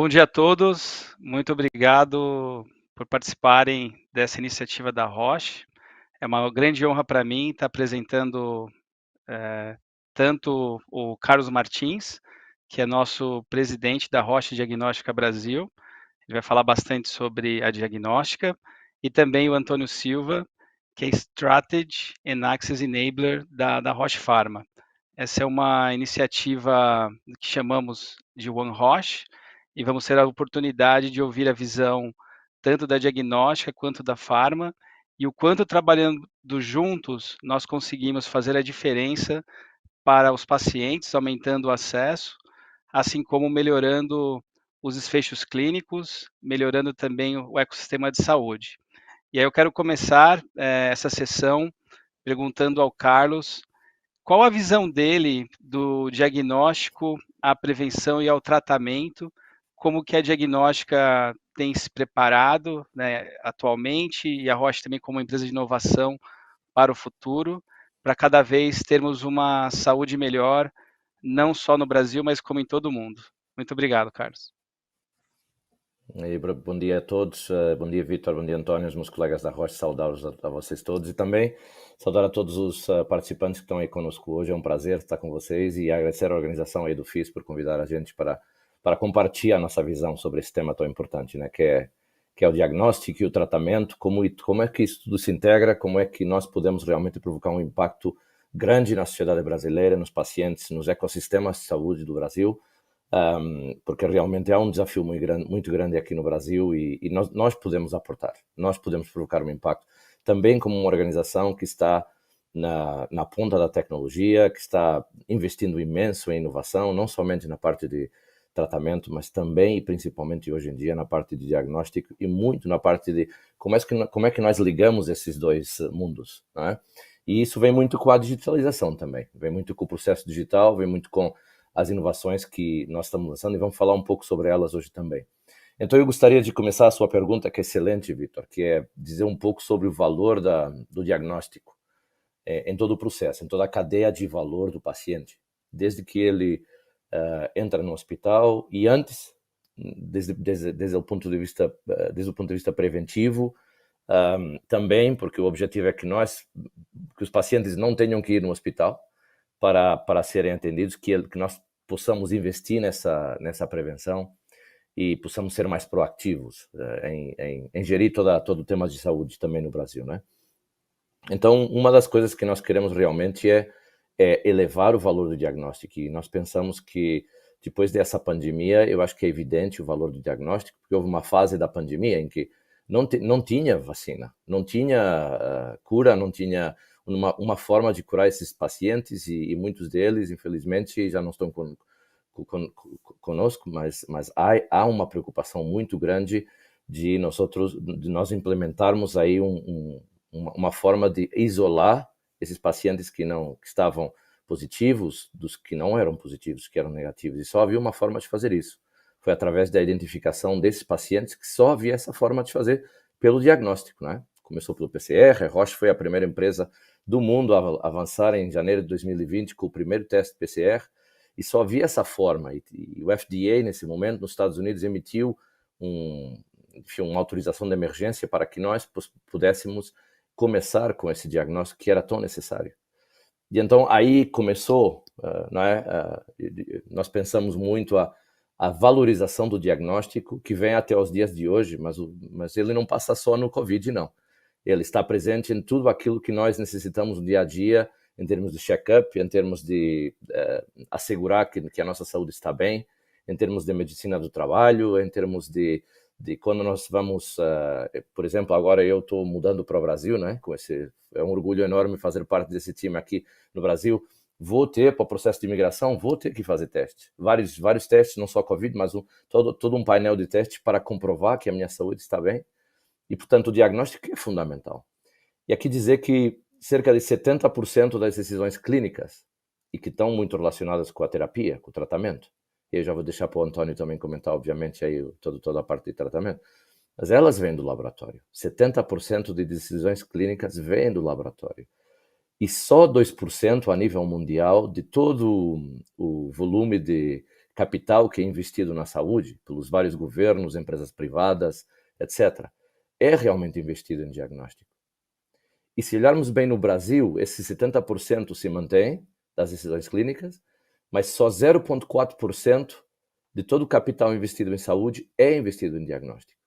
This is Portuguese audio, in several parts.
Bom dia a todos, muito obrigado por participarem dessa iniciativa da Roche. É uma grande honra para mim estar apresentando tanto o Carlos Martins, que é nosso presidente da Roche Diagnóstica Brasil, ele vai falar bastante sobre a diagnóstica, e também o Antônio Silva, que é Strategy and Access Enabler da Roche Pharma. Essa é uma iniciativa que chamamos de One Roche, e vamos ter a oportunidade de ouvir a visão tanto da diagnóstica quanto da farma, e o quanto trabalhando juntos nós conseguimos fazer a diferença para os pacientes, aumentando o acesso, assim como melhorando os desfechos clínicos, melhorando também o ecossistema de saúde. E aí eu quero começar essa sessão perguntando ao Carlos qual a visão dele do diagnóstico, à prevenção e ao tratamento, como que a diagnóstica tem se preparado, né, atualmente, e a Roche também como empresa de inovação para o futuro, para cada vez termos uma saúde melhor, não só no Brasil, mas como em todo o mundo. Muito obrigado, Carlos. Bom dia a todos, bom dia Vítor, bom dia António, os meus colegas da Roche, saudá-los a vocês todos e também saudar a todos os participantes que estão aí conosco hoje. É um prazer estar com vocês e agradecer a organização aí do FIS por convidar a gente para compartilhar a nossa visão sobre esse tema tão importante, né, que é o diagnóstico e o tratamento, como é que isso tudo se integra, como é que nós podemos realmente provocar um impacto grande na sociedade brasileira, nos pacientes, nos ecossistemas de saúde do Brasil. Porque realmente há um desafio muito grande aqui no Brasil e nós podemos aportar, nós podemos provocar um impacto, também como uma organização que está na ponta da tecnologia, que está investindo imenso em inovação, não somente na parte de tratamento, mas também e principalmente hoje em dia na parte de diagnóstico e muito na parte de como é que nós ligamos esses dois mundos, não é? E isso vem muito com a digitalização também, vem muito com o processo digital, vem muito com as inovações que nós estamos lançando e vamos falar um pouco sobre elas hoje também. Então eu gostaria de começar a sua pergunta, que é excelente, Vitor, que é dizer um pouco sobre o valor do diagnóstico em todo o processo, em toda a cadeia de valor do paciente, desde que ele entra no hospital e antes, desde o ponto de vista preventivo, também porque o objetivo é que os pacientes não tenham que ir no hospital para serem atendidos, que nós possamos investir nessa prevenção e possamos ser mais proativos em gerir todo o tema de saúde também no Brasil, né? Então, uma das coisas que nós queremos realmente é elevar o valor do diagnóstico, e nós pensamos que depois dessa pandemia, eu acho que é evidente o valor do diagnóstico, porque houve uma fase da pandemia em que não tinha vacina, não tinha cura, não tinha uma forma de curar esses pacientes e muitos deles, infelizmente, já não estão conosco, mas há uma preocupação muito grande de nós implementarmos aí uma forma de isolar esses pacientes que estavam positivos dos que não eram positivos, que eram negativos. E só havia uma forma de fazer isso. Foi através da identificação desses pacientes que só havia essa forma de fazer pelo diagnóstico, né? Começou pelo PCR, a Roche foi a primeira empresa do mundo a avançar em janeiro de 2020 com o primeiro teste PCR, e só havia essa forma. E o FDA, nesse momento, nos Estados Unidos, emitiu uma autorização de emergência para que nós pudéssemos começar com esse diagnóstico que era tão necessário. E então aí começou, não é? Nós pensamos muito a valorização do diagnóstico, que vem até os dias de hoje, mas ele não passa só no Covid, não. Ele está presente em tudo aquilo que nós necessitamos no dia a dia, em termos de check-up, em termos de assegurar que a nossa saúde está bem, em termos de medicina do trabalho, em termos de quando nós vamos, por exemplo, agora eu estou mudando para o Brasil, né? É um orgulho enorme fazer parte desse time aqui no Brasil. Vou ter, para o processo de imigração, vou ter que fazer testes. Vários testes, não só Covid, mas todo um painel de testes para comprovar que a minha saúde está bem. E, portanto, o diagnóstico é fundamental. E aqui dizer que cerca de 70% das decisões clínicas, e que estão muito relacionadas com a terapia, com o tratamento, e eu já vou deixar para o Antônio também comentar, obviamente, aí toda a parte de tratamento, mas elas vêm do laboratório. 70% de decisões clínicas vêm do laboratório. E só 2% a nível mundial de todo o volume de capital que é investido na saúde, pelos vários governos, empresas privadas, etc., é realmente investido em diagnóstico. E se olharmos bem no Brasil, esse 70% se mantém das decisões clínicas, mas só 0,4% de todo o capital investido em saúde é investido em diagnóstico.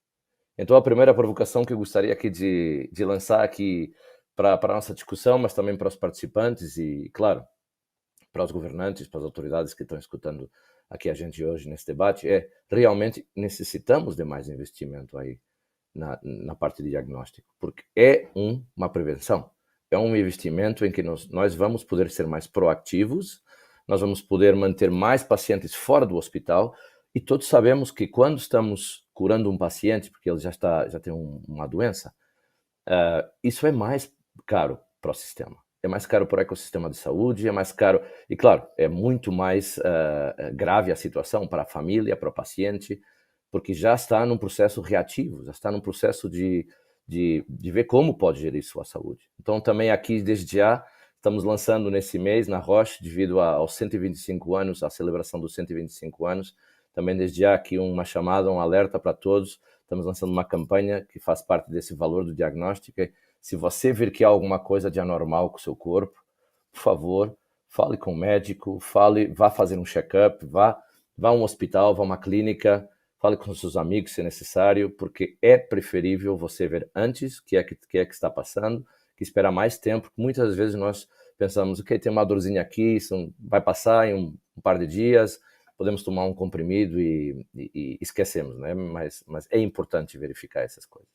Então, a primeira provocação que eu gostaria aqui de lançar aqui para a nossa discussão, mas também para os participantes e, claro, para os governantes, para as autoridades que estão escutando aqui a gente hoje nesse debate, é realmente necessitamos de mais investimento aí na parte de diagnóstico, porque é uma prevenção, é um investimento em que nós vamos poder ser mais proativos, nós vamos poder manter mais pacientes fora do hospital, e todos sabemos que quando estamos curando um paciente, porque ele já tem uma doença, isso é mais caro para o sistema. É mais caro para o ecossistema de saúde, é mais caro, e claro, é muito mais grave a situação para a família, para o paciente, porque já está num processo reativo, já está num processo de ver como pode gerir sua saúde. Então, também aqui, desde já, estamos lançando nesse mês, na Roche, devido aos 125 anos, a celebração dos 125 anos, também desde já aqui uma chamada, um alerta para todos. Estamos lançando uma campanha que faz parte desse valor do diagnóstico. Se você vir que há alguma coisa de anormal com o seu corpo, por favor, fale com o médico, vá fazer um check-up, vá a um hospital, vá a uma clínica, fale com seus amigos se necessário, porque é preferível você ver antes o que é que está passando, que esperar mais tempo. Muitas vezes nós pensamos, ok, tem uma dorzinha aqui, isso vai passar em um par de dias, podemos tomar um comprimido e esquecemos, né? Mas é importante verificar essas coisas.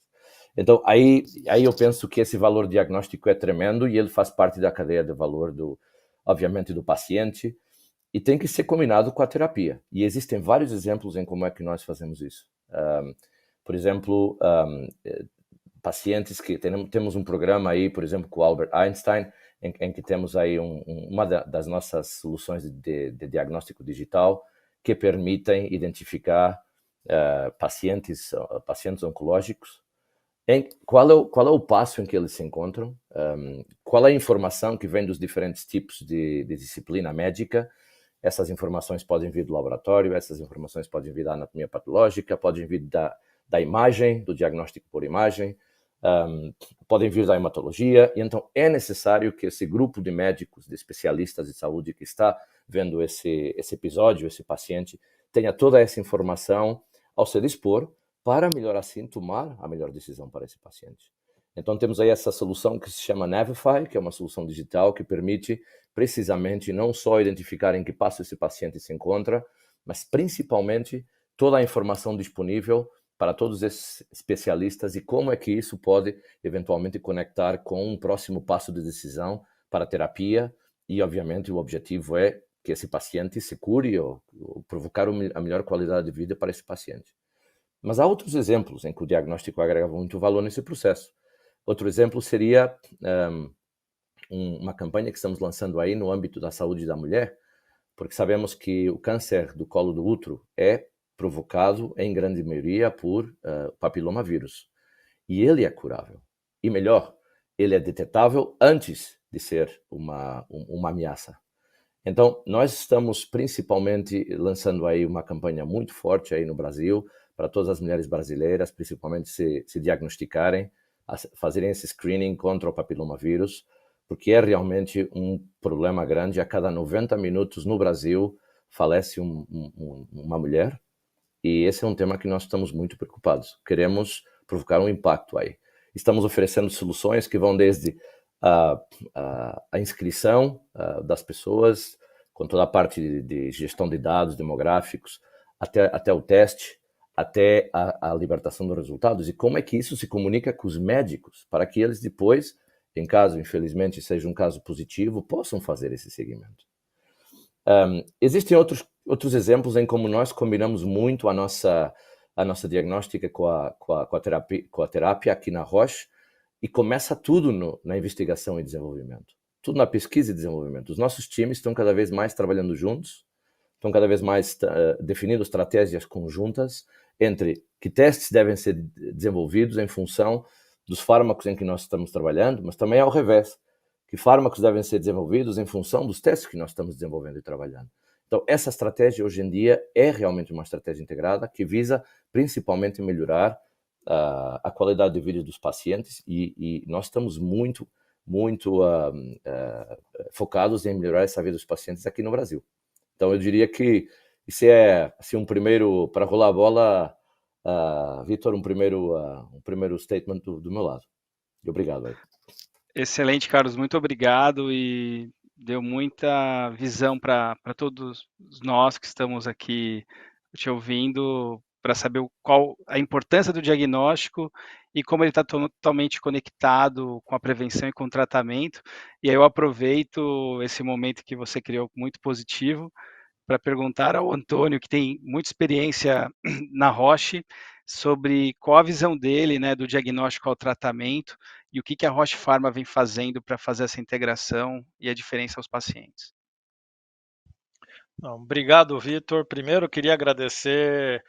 Então, aí eu penso que esse valor diagnóstico é tremendo e ele faz parte da cadeia de valor, obviamente, do paciente, e tem que ser combinado com a terapia. E existem vários exemplos em como é que nós fazemos isso. Por exemplo, pacientes que temos um programa aí, por exemplo, com o Albert Einstein, em que temos aí uma das nossas soluções de diagnóstico digital que permitem identificar pacientes oncológicos. Qual é o passo em que eles se encontram? Qual é a informação que vem dos diferentes tipos de disciplina médica? Essas informações podem vir do laboratório, essas informações podem vir da anatomia patológica, podem vir da imagem, do diagnóstico por imagem, podem vir da hematologia. E então é necessário que esse grupo de médicos, de especialistas de saúde que está vendo esse episódio, esse paciente, tenha toda essa informação ao se dispor para, melhor assim, tomar a melhor decisão para esse paciente. Então, temos aí essa solução que se chama Navify, que é uma solução digital que permite precisamente não só identificar em que passo esse paciente se encontra, mas principalmente toda a informação disponível para todos esses especialistas e como é que isso pode eventualmente conectar com um próximo passo de decisão para a terapia. E, obviamente, o objetivo é que esse paciente se cure ou provocar a melhor qualidade de vida para esse paciente. Mas há outros exemplos em que o diagnóstico agrega muito valor nesse processo. Outro exemplo seria uma campanha que estamos lançando aí no âmbito da saúde da mulher, porque sabemos que o câncer do colo do útero é provocado, em grande maioria, por papilomavírus. E ele é curável. E melhor, ele é detetável antes de ser uma ameaça. Então, nós estamos principalmente lançando aí uma campanha muito forte aí no Brasil, para todas as mulheres brasileiras, principalmente se diagnosticarem, fazerem esse screening contra o papilomavírus, porque é realmente um problema grande. A cada 90 minutos no Brasil falece uma mulher, e esse é um tema que nós estamos muito preocupados. Queremos provocar um impacto aí. Estamos oferecendo soluções que vão desde a inscrição das pessoas, com toda a parte de gestão de dados demográficos, até o teste, até a libertação dos resultados, e como é que isso se comunica com os médicos, para que eles depois, em caso, infelizmente, seja um caso positivo, possam fazer esse seguimento. Existem outros exemplos em como nós combinamos muito a nossa diagnóstica com a terapia aqui na Roche, e começa tudo na investigação e desenvolvimento, tudo na pesquisa e desenvolvimento. Os nossos times estão cada vez mais trabalhando juntos, estão cada vez mais definindo estratégias conjuntas entre que testes devem ser desenvolvidos em função dos fármacos em que nós estamos trabalhando, mas também ao revés, que fármacos devem ser desenvolvidos em função dos testes que nós estamos desenvolvendo e trabalhando. Então, essa estratégia hoje em dia é realmente uma estratégia integrada que visa principalmente melhorar a qualidade de vida dos pacientes e nós estamos muito focados em melhorar essa vida dos pacientes aqui no Brasil. Então, eu diria que isso é assim, um primeiro, para rolar a bola, Vitor, um primeiro statement do meu lado. Obrigado. Aí. Excelente, Carlos, muito obrigado e deu muita visão para todos nós que estamos aqui te ouvindo para saber qual a importância do diagnóstico e como ele está totalmente conectado com a prevenção e com o tratamento. E aí eu aproveito esse momento que você criou muito positivo para perguntar ao Antônio, que tem muita experiência na Roche, sobre qual a visão dele, né, do diagnóstico ao tratamento e o que a Roche Pharma vem fazendo para fazer essa integração e a diferença aos pacientes. Não, obrigado, Vitor. Primeiro, queria agradecer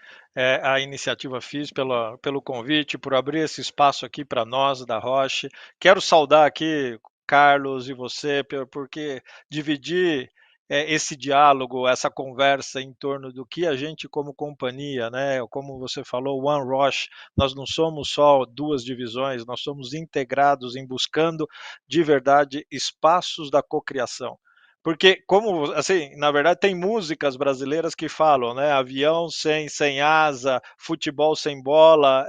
a iniciativa FIS pelo convite, por abrir esse espaço aqui para nós da Roche. Quero saudar aqui Carlos e você, porque dividir esse diálogo, essa conversa em torno do que a gente como companhia, né, como você falou, One Roche, nós não somos só duas divisões, nós somos integrados em buscando de verdade espaços da cocriação. Porque, como, assim, na verdade, tem músicas brasileiras que falam, né? Avião sem asa, futebol sem bola.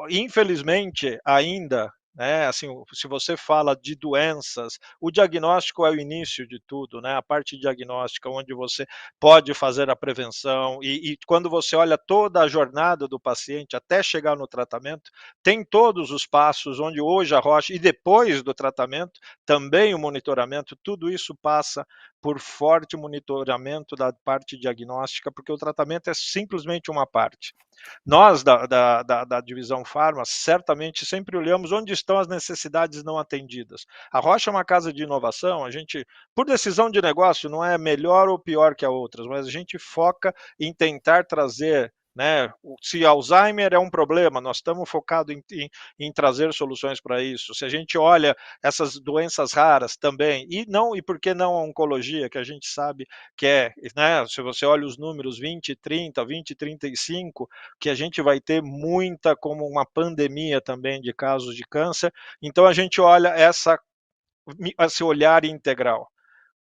Infelizmente, ainda, né, assim, se você fala de doenças, o diagnóstico é o início de tudo, né? A parte diagnóstica, onde você pode fazer a prevenção, e quando você olha toda a jornada do paciente até chegar no tratamento, tem todos os passos onde hoje a Roche, e depois do tratamento, também o monitoramento, tudo isso passa por forte monitoramento da parte diagnóstica, porque o tratamento é simplesmente uma parte. Nós, da divisão Farma, certamente sempre olhamos onde estão as necessidades não atendidas. A Rocha é uma casa de inovação, a gente, por decisão de negócio, não é melhor ou pior que a outras, mas a gente foca em tentar trazer, né, se Alzheimer é um problema, nós estamos focados em trazer soluções para isso. Se a gente olha essas doenças raras também, e por que não a oncologia, que a gente sabe que é, né, se você olha os números 2030, 2035, que a gente vai ter muita, como uma pandemia também de casos de câncer, então a gente olha esse olhar integral.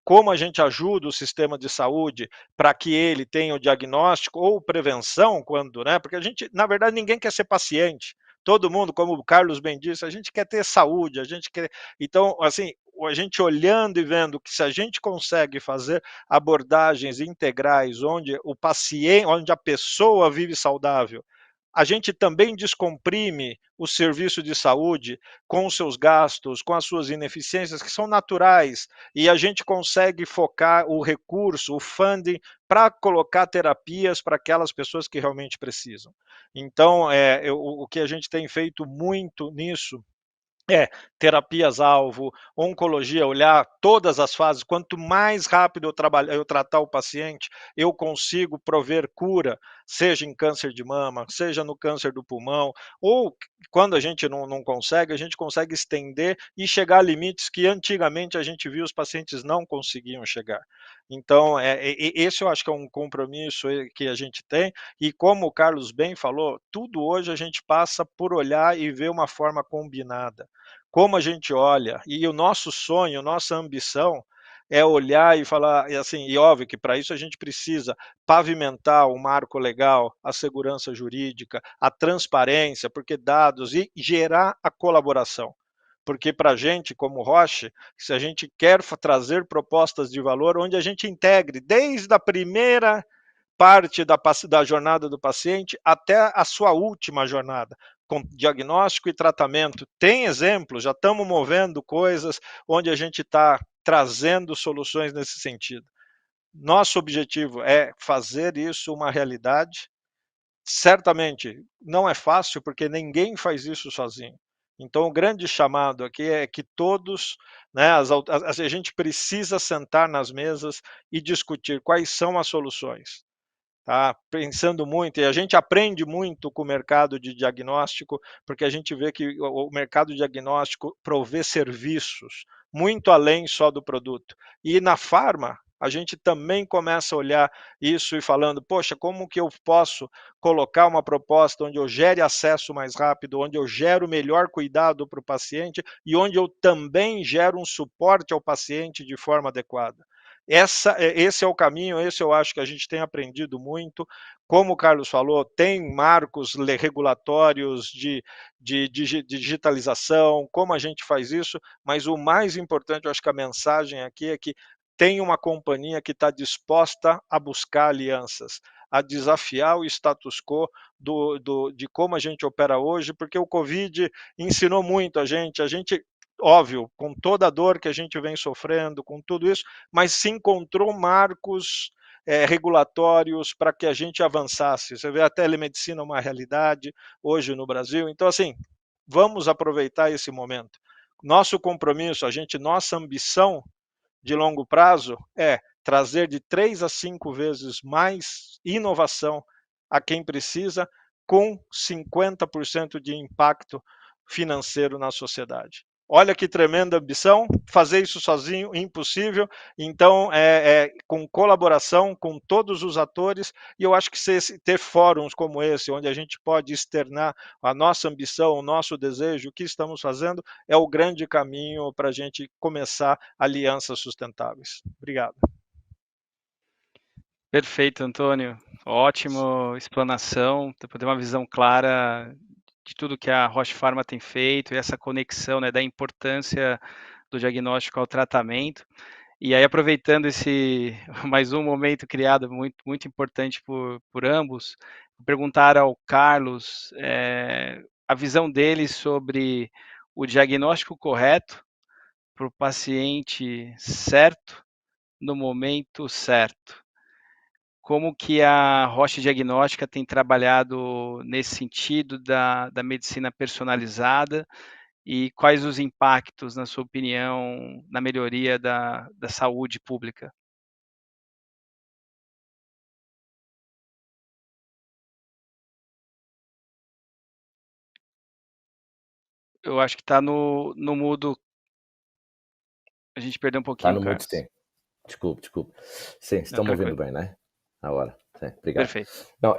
Como a gente ajuda o sistema de saúde para que ele tenha o diagnóstico ou prevenção, quando, né? Porque a gente, na verdade, ninguém quer ser paciente. Todo mundo, como o Carlos bem disse, a gente quer ter saúde, a gente quer. Então, assim, a gente olhando e vendo que se a gente consegue fazer abordagens integrais onde o paciente, onde a pessoa vive saudável, a gente também descomprime o serviço de saúde com os seus gastos, com as suas ineficiências, que são naturais, e a gente consegue focar o recurso, o funding, para colocar terapias para aquelas pessoas que realmente precisam. Então, o que a gente tem feito muito nisso terapias-alvo, oncologia, olhar todas as fases. Quanto mais rápido eu tratar o paciente, eu consigo prover cura, seja em câncer de mama, seja no câncer do pulmão, ou quando a gente não consegue, a gente consegue estender e chegar a limites que antigamente a gente viu os pacientes não conseguiam chegar. Então, esse eu acho que é um compromisso que a gente tem, e como o Carlos bem falou, tudo hoje a gente passa por olhar e ver uma forma combinada. Como a gente olha, e o nosso sonho, nossa ambição é olhar e falar, e assim, e óbvio que para isso a gente precisa pavimentar o marco legal, a segurança jurídica, a transparência, porque dados, e gerar a colaboração. Porque para a gente, como Roche, se a gente quer trazer propostas de valor onde a gente integre desde a primeira parte da jornada do paciente até a sua última jornada, com diagnóstico e tratamento. Tem exemplos, já estamos movendo coisas onde a gente está trazendo soluções nesse sentido. Nosso objetivo é fazer isso uma realidade. Certamente não é fácil, porque ninguém faz isso sozinho. Então, o grande chamado aqui é que todos, né, a gente precisa sentar nas mesas e discutir quais são as soluções. Tá pensando muito, e a gente aprende muito com o mercado de diagnóstico, porque a gente vê que o mercado diagnóstico provê serviços muito além só do produto. E na farma, a gente também começa a olhar isso e falando, poxa, como que eu posso colocar uma proposta onde eu gere acesso mais rápido, onde eu gero melhor cuidado para o paciente e onde eu também gero um suporte ao paciente de forma adequada. Esse é o caminho, esse eu acho que a gente tem aprendido muito. Como o Carlos falou, tem marcos regulatórios de digitalização, como a gente faz isso, mas o mais importante, eu acho que a mensagem aqui é que tem uma companhia que está disposta a buscar alianças, a desafiar o status quo de como a gente opera hoje, porque o Covid ensinou muito a gente, óbvio, com toda a dor que a gente vem sofrendo, com tudo isso, mas se encontrou marcos regulatórios para que a gente avançasse. Você vê a telemedicina uma realidade hoje no Brasil. Então, assim, vamos aproveitar esse momento. Nosso compromisso, nossa ambição de longo prazo é trazer de 3 a 5 vezes mais inovação a quem precisa, com 50% de impacto financeiro na sociedade. Olha que tremenda ambição, fazer isso sozinho, impossível, então com colaboração com todos os atores, e eu acho que ter fóruns como esse, onde a gente pode externar a nossa ambição, o nosso desejo, o que estamos fazendo, é o grande caminho para a gente começar alianças sustentáveis. Obrigado. Perfeito, Antônio. Ótima explanação, para ter uma visão clara de tudo que a Roche Pharma tem feito e essa conexão, né, da importância do diagnóstico ao tratamento. E aí, aproveitando esse mais um momento criado muito importante por ambos, perguntar ao Carlos a visão dele sobre o diagnóstico correto para o paciente certo no momento certo. Como que a Roche Diagnóstica tem trabalhado nesse sentido da medicina personalizada e quais os impactos, na sua opinião, na melhoria da saúde pública? Eu acho que está no mudo. A gente perdeu um Está pouquinho, no mudo, Carlos. sim. Desculpe. Sim, Não, estão me ouvindo tranquilo. bem, né? Agora, sim, obrigado. Perfeito. Não,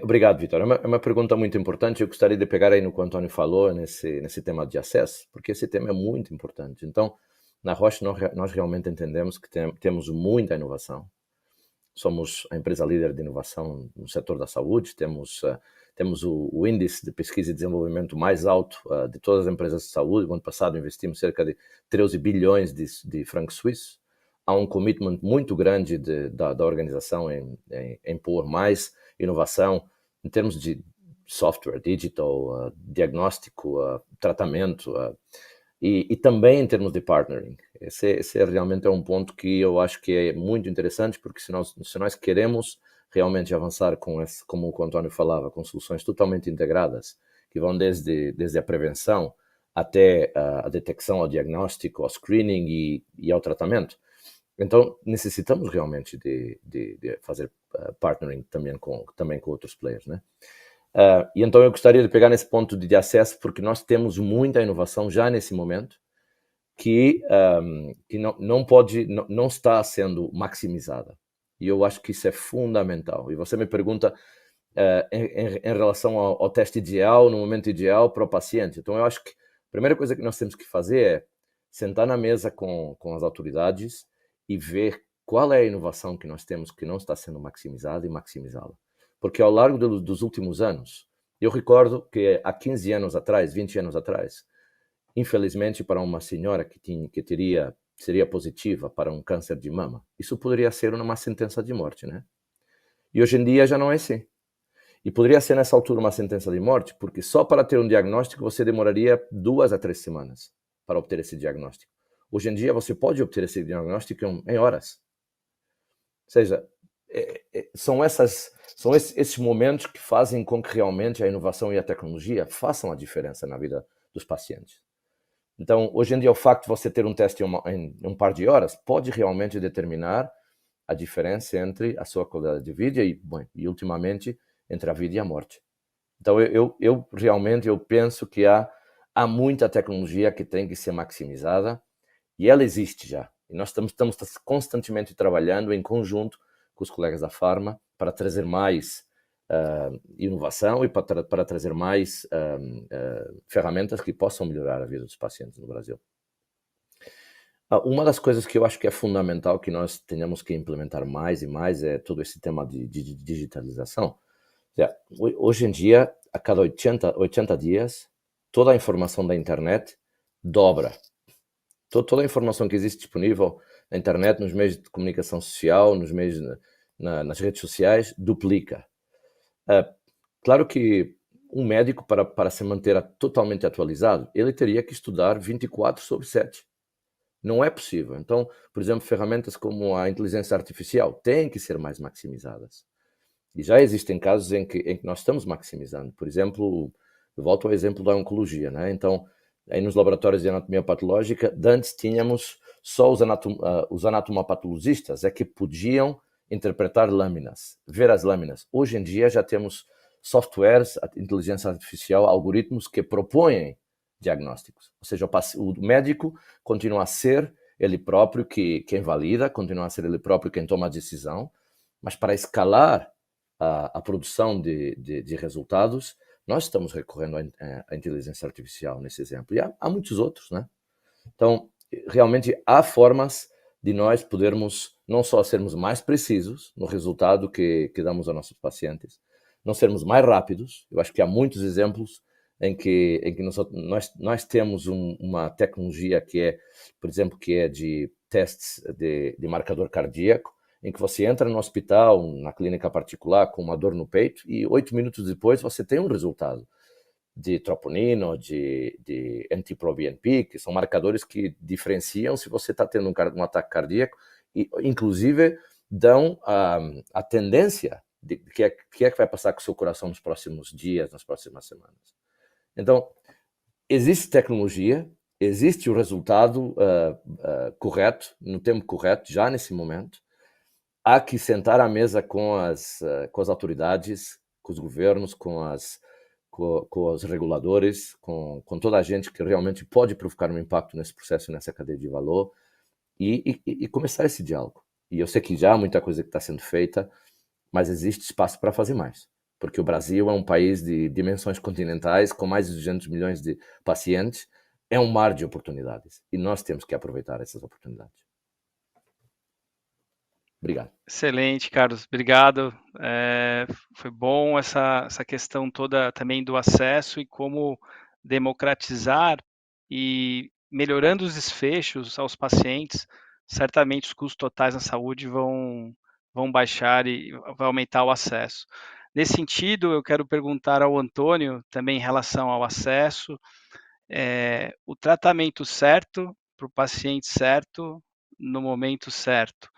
obrigado, Vitor. É uma pergunta muito importante. Eu gostaria de pegar aí no que o Antônio falou nesse tema de acesso, porque esse tema é muito importante. Então, na Roche, nós realmente entendemos que temos muita inovação. Somos a empresa líder de inovação no setor da saúde, temos o índice de pesquisa e desenvolvimento mais alto de todas as empresas de saúde. No ano passado investimos cerca de 13 bilhões de francos suíços. Há um commitment muito grande da organização em pôr mais inovação em termos de software, digital, diagnóstico, tratamento, e também em termos de partnering. Esse realmente é um ponto que eu acho que é muito interessante, porque se nós queremos realmente avançar como o Antônio falava, com soluções totalmente integradas, que vão desde a prevenção até a detecção, ao diagnóstico, ao screening e ao tratamento. Então, necessitamos realmente de fazer partnering também com outros players, né? E então eu gostaria de pegar nesse ponto de acesso, porque nós temos muita inovação já nesse momento que não está sendo maximizada. E eu acho que isso é fundamental. E você me pergunta em relação ao teste ideal, no momento ideal para o paciente. Então eu acho que a primeira coisa que nós temos que fazer é sentar na mesa com as autoridades e ver qual é a inovação que nós temos que não está sendo maximizada e maximizá-la. Porque ao longo dos últimos anos, eu recordo que há 15 anos atrás, 20 anos atrás, infelizmente para uma senhora que seria positiva para um câncer de mama, isso poderia ser uma sentença de morte, né? E hoje em dia já não é assim. E poderia ser nessa altura uma sentença de morte, porque só para ter um diagnóstico você demoraria 2 a 3 semanas para obter esse diagnóstico. Hoje em dia você pode obter esse diagnóstico em horas. Ou seja, são esses momentos que fazem com que realmente a inovação e a tecnologia façam a diferença na vida dos pacientes. Então, hoje em dia, o facto de você ter um teste em um par de horas pode realmente determinar a diferença entre a sua qualidade de vida e ultimamente, entre a vida e a morte. Então, eu realmente penso que há muita tecnologia que tem que ser maximizada, e ela existe já. E nós estamos constantemente trabalhando em conjunto com os colegas da Pharma para trazer mais inovação e para trazer mais ferramentas que possam melhorar a vida dos pacientes no Brasil. Uma das coisas que eu acho que é fundamental que nós tenhamos que implementar mais e mais é todo esse tema de digitalização. Hoje em dia, a cada 80 dias, toda a informação da internet dobra. Toda a informação que existe disponível na internet, nos meios de comunicação social, nos meios nas redes sociais, duplica. Claro que um médico, para se manter totalmente atualizado, ele teria que estudar 24/7. Não é possível. Então, por exemplo, ferramentas como a inteligência artificial têm que ser mais maximizadas. E já existem casos em que nós estamos maximizando. Por exemplo, eu volto ao exemplo da oncologia, né? Então, aí nos laboratórios de anatomia patológica, antes tínhamos só os anatomopatologistas é que podiam interpretar lâminas, ver as lâminas. Hoje em dia já temos softwares, inteligência artificial, algoritmos que propõem diagnósticos. Ou seja, o médico continua a ser ele próprio quem valida, continua a ser ele próprio quem toma a decisão, mas para escalar a produção de resultados, nós estamos recorrendo à inteligência artificial nesse exemplo. E há muitos outros, né? Então, realmente há formas de nós podermos não só sermos mais precisos no resultado que damos aos nossos pacientes, não sermos mais rápidos. Eu acho que há muitos exemplos em que nós temos uma tecnologia que é, por exemplo, que é de testes de marcador cardíaco, em que você entra no hospital, na clínica particular, com uma dor no peito, e 8 minutos depois você tem um resultado de troponina, de NT-proBNP, que são marcadores que diferenciam se você está tendo um ataque cardíaco, e inclusive dão a tendência de que é que vai passar com o seu coração nos próximos dias, nas próximas semanas. Então, existe tecnologia, existe o resultado correto, no tempo correto, já nesse momento. Há que sentar à mesa com as autoridades, com os governos, com os reguladores, com toda a gente que realmente pode provocar um impacto nesse processo, nessa cadeia de valor, e começar esse diálogo. E eu sei que já há muita coisa que está sendo feita, mas existe espaço para fazer mais. Porque o Brasil é um país de dimensões continentais, com mais de 200 milhões de pacientes, é um mar de oportunidades. E nós temos que aproveitar essas oportunidades. Obrigado. Excelente, Carlos. Obrigado. Foi bom essa questão toda também do acesso e como democratizar e melhorando os desfechos aos pacientes, certamente os custos totais na saúde vão baixar e vai aumentar o acesso. Nesse sentido, eu quero perguntar ao Antônio, também em relação ao acesso, o tratamento certo para o paciente certo, no momento certo.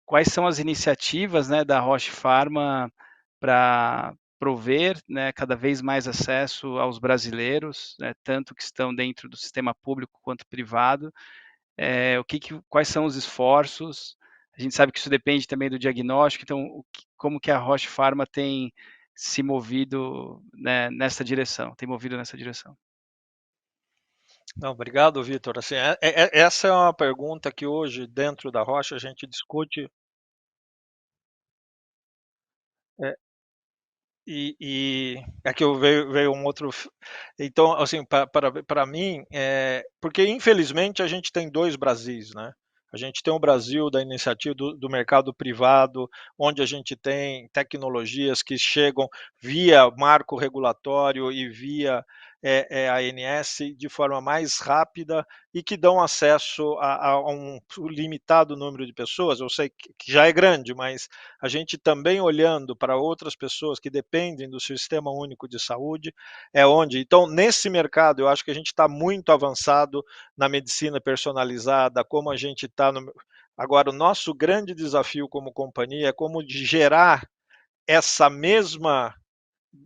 Quais são as iniciativas, né, da Roche Pharma para prover, né, cada vez mais acesso aos brasileiros, né, tanto que estão dentro do sistema público quanto privado? Quais são os esforços? A gente sabe que isso depende também do diagnóstico, então como que a Roche Pharma tem se movido, né, nessa direção? Não, obrigado, Vitor. Assim, essa é uma pergunta que hoje, dentro da Roche, a gente discute. E aqui veio um outro. Então, assim, para mim, porque infelizmente a gente tem dois Brasis, né? A gente tem o Brasil da iniciativa do mercado privado, onde a gente tem tecnologias que chegam via marco regulatório e via ANS de forma mais rápida e que dão acesso a um limitado número de pessoas. Eu sei que já é grande, mas a gente também olhando para outras pessoas que dependem do Sistema Único de Saúde, é onde. Então, nesse mercado, eu acho que a gente está muito avançado na medicina personalizada, como a gente está no. Agora, o nosso grande desafio como companhia é como gerar essa mesma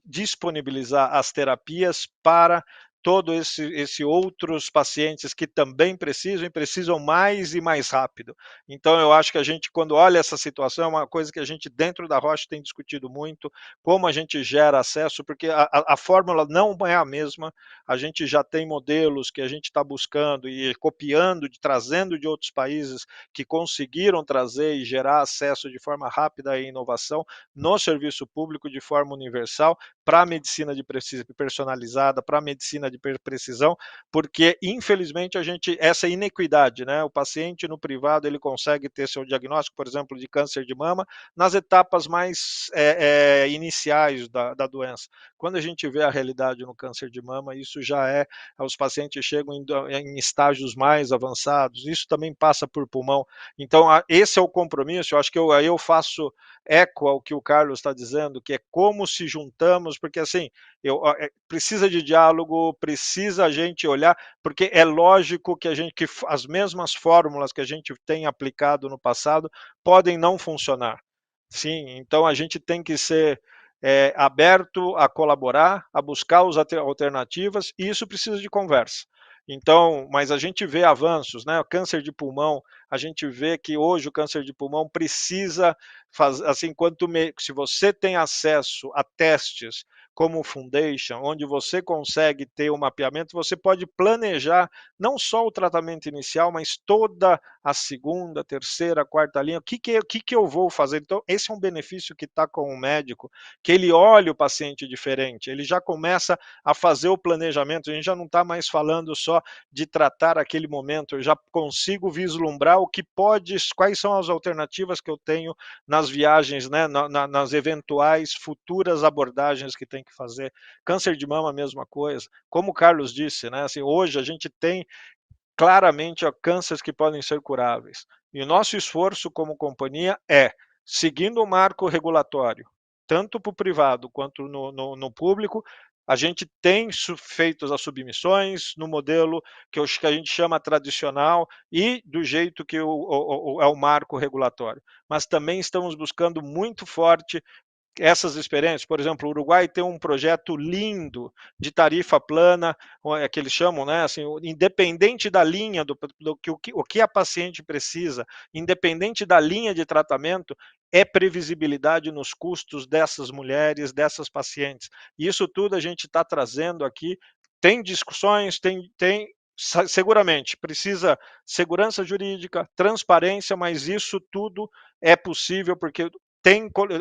disponibilizar as terapias para todo esse outros pacientes que também precisam e precisam mais e mais rápido. Então eu acho que a gente, quando olha essa situação, é uma coisa que a gente dentro da Roche tem discutido muito, como a gente gera acesso, porque a fórmula não é a mesma, a gente já tem modelos que a gente está buscando e copiando, trazendo de outros países que conseguiram trazer e gerar acesso de forma rápida à inovação no serviço público de forma universal, para a medicina de personalizada, para a medicina de precisão, porque infelizmente essa inequidade, né? O paciente no privado ele consegue ter seu diagnóstico, por exemplo, de câncer de mama nas etapas mais iniciais da doença. Quando a gente vê a realidade no câncer de mama, isso já os pacientes chegam em estágios mais avançados, isso também passa por pulmão. Então, esse é o compromisso, eu acho que aí eu faço eco ao que o Carlos está dizendo, que é como se juntamos, porque assim, precisa de diálogo, precisa a gente olhar, porque é lógico que as mesmas fórmulas que a gente tem aplicado no passado podem não funcionar. Sim, então a gente tem que ser aberto a colaborar, a buscar as alternativas, e isso precisa de conversa. Então, mas a gente vê avanços, né? O câncer de pulmão, a gente vê que hoje o câncer de pulmão precisa fazer, assim, se você tem acesso a testes como o Foundation, onde você consegue ter um mapeamento, você pode planejar não só o tratamento inicial, mas toda a segunda, terceira, quarta linha, o que eu vou fazer? Então, esse é um benefício que está com o médico, que ele olha o paciente diferente, ele já começa a fazer o planejamento, a gente já não está mais falando só de tratar aquele momento, eu já consigo vislumbrar quais são as alternativas que eu tenho nas viagens, né, nas eventuais futuras abordagens que tem que fazer. Câncer de mama, a mesma coisa. Como o Carlos disse, né, assim, hoje a gente tem claramente cânceres que podem ser curáveis. E o nosso esforço como companhia é, seguindo o marco regulatório, tanto para o privado quanto no público, a gente tem feito as submissões no modelo que a gente chama tradicional e do jeito que é o marco regulatório. Mas também estamos buscando muito forte essas experiências. Por exemplo, o Uruguai tem um projeto lindo de tarifa plana, que eles chamam, né, assim, independente da linha o que a paciente precisa, independente da linha de tratamento, é previsibilidade nos custos dessas mulheres, dessas pacientes. Isso tudo a gente está trazendo aqui. Tem discussões, seguramente precisa segurança jurídica, transparência, mas isso tudo é possível porque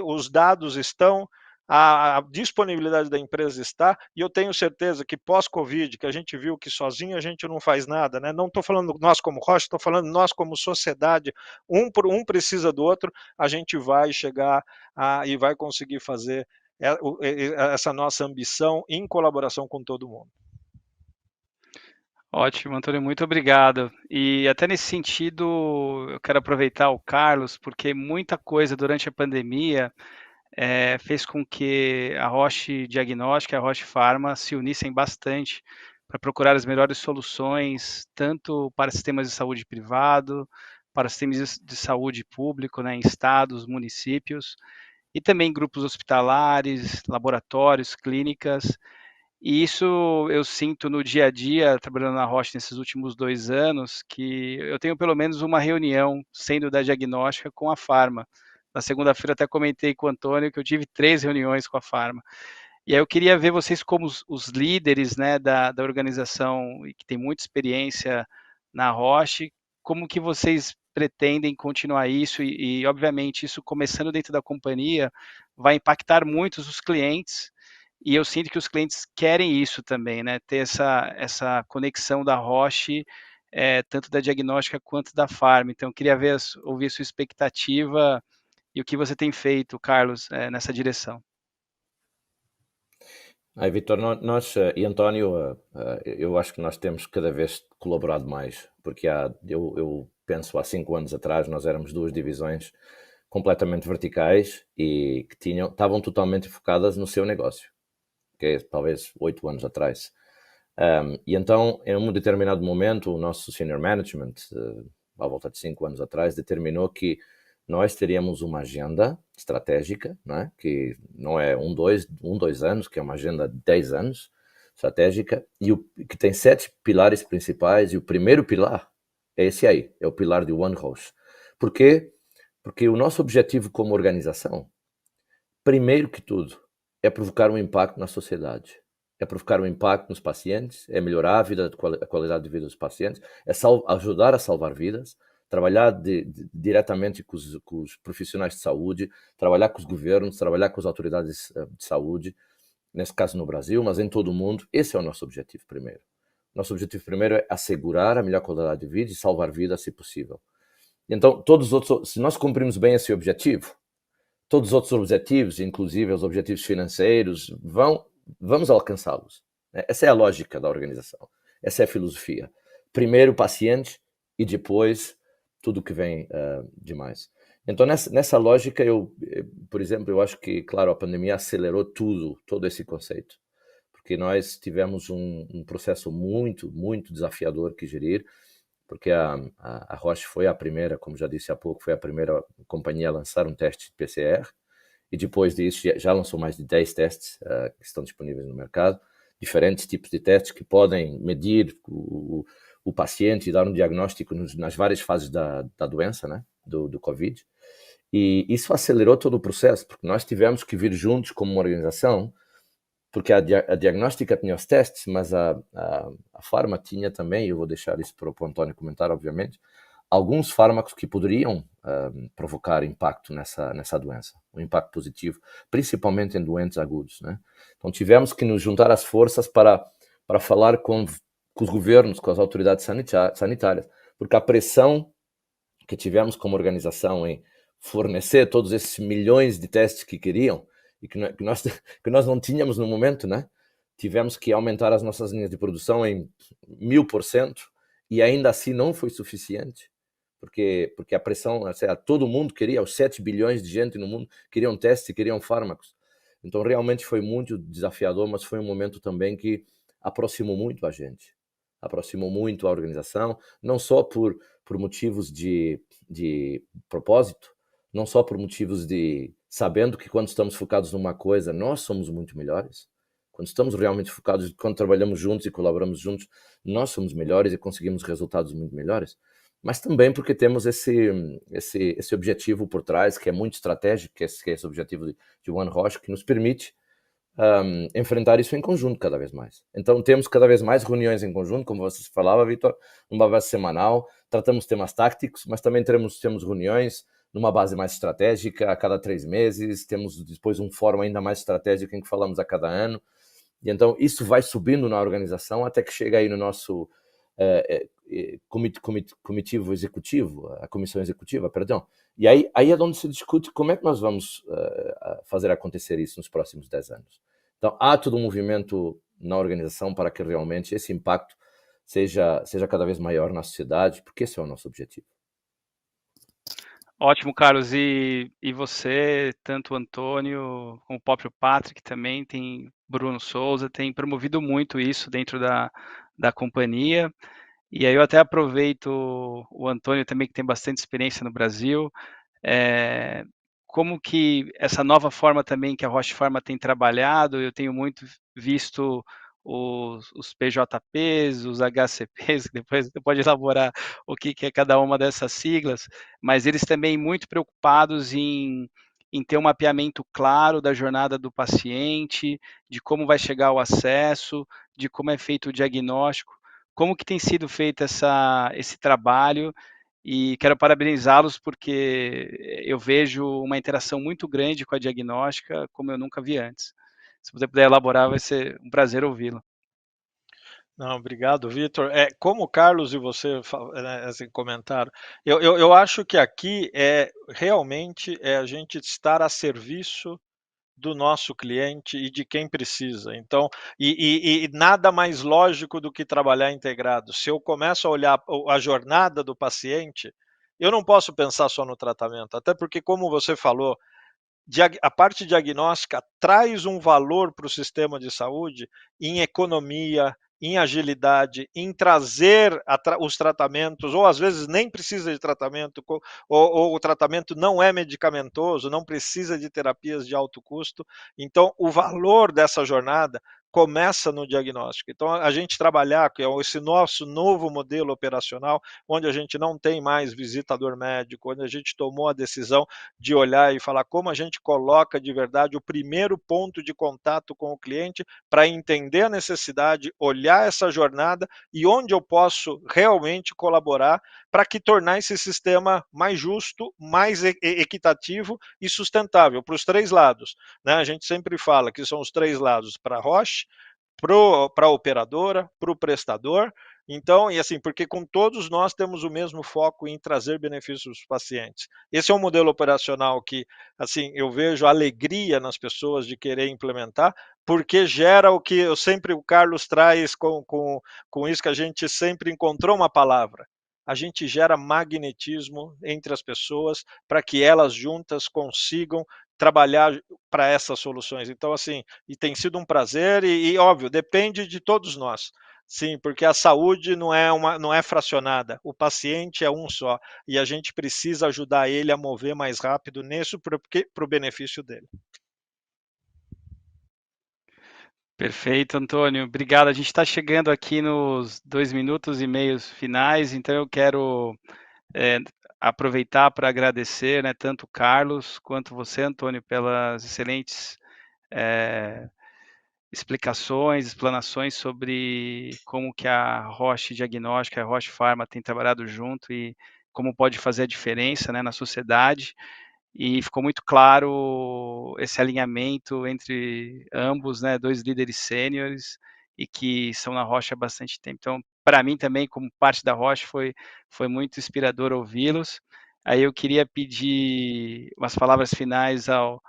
os dados estão, a disponibilidade da empresa está, e eu tenho certeza que pós-Covid, que a gente viu que sozinho a gente não faz nada, né? Não estou falando nós como Roche, estou falando nós como sociedade, um precisa do outro, a gente vai chegar e vai conseguir fazer essa nossa ambição em colaboração com todo mundo. Ótimo, Antônio, muito obrigado. E até nesse sentido, eu quero aproveitar o Carlos, porque muita coisa durante a pandemia fez com que a Roche Diagnóstica e a Roche Pharma se unissem bastante para procurar as melhores soluções, tanto para sistemas de saúde privado, para sistemas de saúde público, né, em estados, municípios, e também grupos hospitalares, laboratórios, clínicas. E isso eu sinto no dia a dia, trabalhando na Roche nesses últimos 2 anos, que eu tenho pelo menos uma reunião, sendo da diagnóstica, com a Pharma. Na segunda-feira até comentei com o Antônio que eu tive 3 reuniões com a Pharma. E aí eu queria ver vocês como os líderes, né, da organização e que tem muita experiência na Roche, como que vocês pretendem continuar isso e obviamente isso começando dentro da companhia vai impactar muito os clientes e eu sinto que os clientes querem isso também, né? Ter essa conexão da Roche, tanto da diagnóstica quanto da Pharma. Então, eu queria ouvir a sua expectativa e o que você tem feito, Carlos, nessa direção. Aí, Vitor, nós e António, eu acho que nós temos cada vez colaborado mais, porque eu penso há 5 anos atrás nós éramos 2 divisões completamente verticais e que estavam totalmente focadas no seu negócio, que é talvez 8 anos atrás. E então, em um determinado momento, o nosso senior management, à volta de 5 anos atrás, determinou que nós teríamos uma agenda estratégica, não é? Que não é 1, 2 anos, que é uma agenda de 10 anos, estratégica, que tem 7 pilares principais, e o primeiro pilar é esse aí, é o pilar de One Roche. Por quê? Porque o nosso objetivo como organização, primeiro que tudo, é provocar um impacto na sociedade. É provocar um impacto nos pacientes, é melhorar a qualidade de vida dos pacientes, é ajudar a salvar vidas, trabalhar diretamente com os profissionais de saúde, trabalhar com os governos, trabalhar com as autoridades de saúde, nesse caso no Brasil, mas em todo o mundo. Esse é o nosso objetivo primeiro. Nosso objetivo primeiro é assegurar a melhor qualidade de vida e salvar vidas, se possível. Então, todos os outros, se nós cumprirmos bem esse objetivo, todos os outros objetivos, inclusive os objetivos financeiros, vamos alcançá-los. Essa é a lógica da organização. Essa é a filosofia. Primeiro o paciente e depois tudo que vem demais. Então, nessa lógica, por exemplo, eu acho que, claro, a pandemia acelerou todo esse conceito, porque nós tivemos um processo muito, muito desafiador que gerir, porque a Roche foi a primeira, como já disse há pouco, foi a primeira companhia a lançar um teste de PCR, e depois disso já lançou mais de 10 testes que estão disponíveis no mercado, diferentes tipos de testes que podem medir o paciente e dar um diagnóstico nas várias fases da doença, né, do Covid. E isso acelerou todo o processo, porque nós tivemos que vir juntos como uma organização, porque a diagnóstica tinha os testes, mas a farma tinha também, e eu vou deixar isso para o Antônio comentar, obviamente, alguns fármacos que poderiam provocar impacto nessa doença, um impacto positivo, principalmente em doentes agudos, né? Então tivemos que nos juntar às forças para falar com os governos, com as autoridades sanitárias, porque a pressão que tivemos como organização em fornecer todos esses milhões de testes que queriam e que nós não tínhamos no momento, né? Tivemos que aumentar as nossas linhas de produção em 1000%, e ainda assim não foi suficiente, porque a pressão, todo mundo queria, os 7 bilhões de gente no mundo queriam testes, queriam fármacos. Então realmente foi muito desafiador, mas foi um momento também que aproximou muito a gente, aproximou muito a organização, não só por motivos de propósito, não só por motivos de sabendo que quando estamos focados numa coisa, nós somos muito melhores. Quando estamos realmente focados, quando trabalhamos juntos e colaboramos juntos, nós somos melhores e conseguimos resultados muito melhores. Mas também porque temos esse objetivo por trás, que é muito estratégico, que é esse objetivo de One Roche, que nos permite enfrentar isso em conjunto cada vez mais. Então temos cada vez mais reuniões em conjunto, como você falava, Vitor, numa base semanal, tratamos temas táticos, mas também temos reuniões numa base mais estratégica a cada 3 meses, temos depois um fórum ainda mais estratégico em que falamos a cada ano, e então isso vai subindo na organização até que chega aí no nosso comitivo executivo, a comissão executiva, perdão, e aí é onde se discute como é que nós vamos fazer acontecer isso nos próximos 10 anos. Então, há todo um movimento na organização para que realmente esse impacto seja cada vez maior na sociedade, porque esse é o nosso objetivo. Ótimo, Carlos. E você, tanto o Antônio como o próprio Patrick também, Bruno Souza, tem promovido muito isso dentro da companhia. E aí eu até aproveito o Antônio também, que tem bastante experiência no Brasil. Como que essa nova forma também que a Roche Pharma tem trabalhado, eu tenho muito visto os PJPs, os HCPs, depois você pode elaborar o que é cada uma dessas siglas, mas eles também muito preocupados em ter um mapeamento claro da jornada do paciente, de como vai chegar o acesso, de como é feito o diagnóstico, como que tem sido feito esse trabalho, e quero parabenizá-los porque eu vejo uma interação muito grande com a diagnóstica, como eu nunca vi antes. Se você puder elaborar, vai ser um prazer ouvi-lo. Não, obrigado, Vitor. Como o Carlos e você assim, comentaram, eu acho que aqui realmente a gente estar a serviço do nosso cliente e de quem precisa. Então, e nada mais lógico do que trabalhar integrado. Se eu começo a olhar a jornada do paciente, eu não posso pensar só no tratamento, até porque, como você falou, a parte diagnóstica traz um valor para o sistema de saúde em economia, em agilidade, em trazer os tratamentos, ou às vezes nem precisa de tratamento, ou o tratamento não é medicamentoso, não precisa de terapias de alto custo. Então, o valor dessa jornada começa no diagnóstico. Então, a gente trabalhar, que é esse nosso novo modelo operacional, onde a gente não tem mais visitador médico, onde a gente tomou a decisão de olhar e falar como a gente coloca de verdade o primeiro ponto de contato com o cliente para entender a necessidade, olhar essa jornada e onde eu posso realmente colaborar para que tornar esse sistema mais justo, mais equitativo e sustentável para os três lados, né? A gente sempre fala que são os três lados para a Roche, para a operadora, para o prestador. Então, e assim, porque com todos nós temos o mesmo foco em trazer benefícios aos pacientes. Esse é um modelo operacional que, assim, eu vejo alegria nas pessoas de querer implementar, porque gera o que eu sempre, o Carlos traz com isso que a gente sempre encontrou uma palavra. A gente gera magnetismo entre as pessoas para que elas juntas consigam trabalhar para essas soluções. Então, assim, e tem sido um prazer óbvio, depende de todos nós. Sim, porque a saúde não é fracionada, o paciente é um só, e a gente precisa ajudar ele a mover mais rápido nisso para o benefício dele. Perfeito, Antônio. Obrigado. A gente está chegando aqui nos 2 minutos e meio finais, então eu quero aproveitar para agradecer, né, tanto o Carlos quanto você, Antônio, pelas excelentes explicações, explanações sobre como que a Roche Diagnóstica, a Roche Pharma tem trabalhado junto e como pode fazer a diferença, né, na sociedade. E ficou muito claro esse alinhamento entre ambos, né, 2 líderes sêniores e que estão na Roche há bastante tempo. Então, para mim também, como parte da Roche, foi muito inspirador ouvi-los. Aí eu queria pedir umas palavras finais ao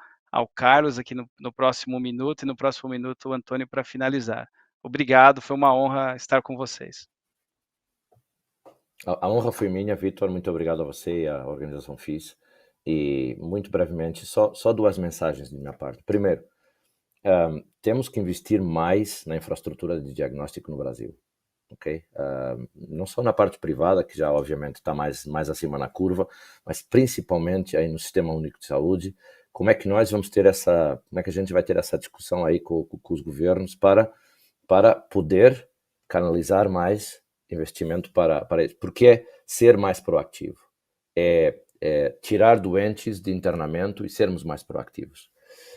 Carlos aqui no próximo minuto, e no próximo minuto o Antônio para finalizar. Obrigado, foi uma honra estar com vocês. A honra foi minha, Vitor. Muito obrigado a você e à organização FIS. E, muito brevemente, só duas mensagens de minha parte. Primeiro, temos que investir mais na infraestrutura de diagnóstico no Brasil. Okay? Não só na parte privada, que já obviamente está mais acima na curva, mas principalmente aí no Sistema Único de Saúde. Como é que nós vamos ter como é que a gente vai ter essa discussão aí com os governos para poder canalizar mais investimento para isso? Porque é ser mais proativo, tirar doentes de internamento e sermos mais proativos.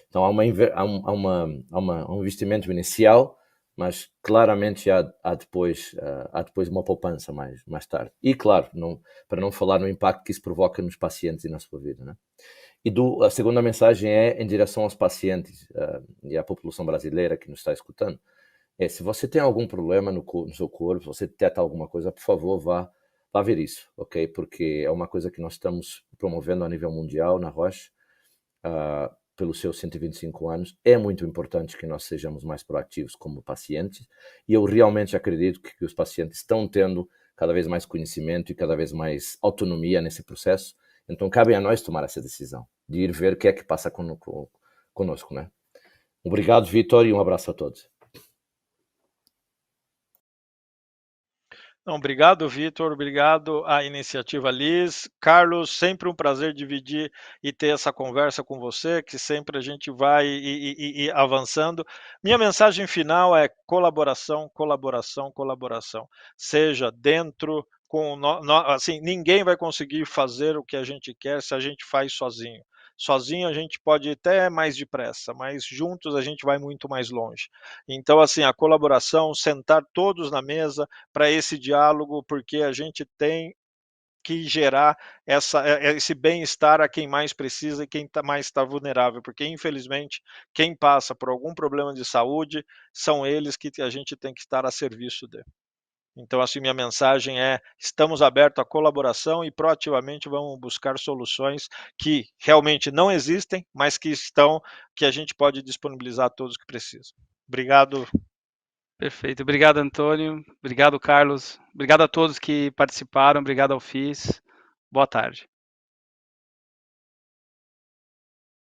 Então há um investimento inicial, mas claramente há depois uma poupança mais tarde. E claro, para não falar no impacto que isso provoca nos pacientes e na sua vida, né? E a segunda mensagem é em direção aos pacientes e à população brasileira que nos está escutando. Se você tem algum problema no seu corpo, se você detecta alguma coisa, por favor, vá ver isso, ok? Porque é uma coisa que nós estamos promovendo a nível mundial na Roche, pelos seus 125 anos. É muito importante que nós sejamos mais proativos como pacientes, e eu realmente acredito que os pacientes estão tendo cada vez mais conhecimento e cada vez mais autonomia nesse processo. Então, cabe a nós tomar essa decisão, de ir ver o que é que passa conosco, né? Obrigado, Vitor, e um abraço a todos. Não, obrigado, Vitor, obrigado à Iniciativa Liz. Carlos, sempre um prazer dividir e ter essa conversa com você, que sempre a gente vai avançando. Minha mensagem final é colaboração, colaboração, colaboração. Seja dentro, assim, ninguém vai conseguir fazer o que a gente quer se a gente faz sozinho. Sozinho a gente pode ir até mais depressa, mas juntos a gente vai muito mais longe. Então, assim, a colaboração, sentar todos na mesa para esse diálogo, porque a gente tem que gerar esse bem-estar a quem mais precisa e quem mais está vulnerável, porque infelizmente quem passa por algum problema de saúde são eles que a gente tem que estar a serviço de. Então, assim, minha mensagem é: estamos abertos à colaboração e proativamente vamos buscar soluções que realmente não existem, mas que a gente pode disponibilizar a todos que precisam. Obrigado. Perfeito. Obrigado, Antônio. Obrigado, Carlos. Obrigado a todos que participaram. Obrigado ao FIS. Boa tarde.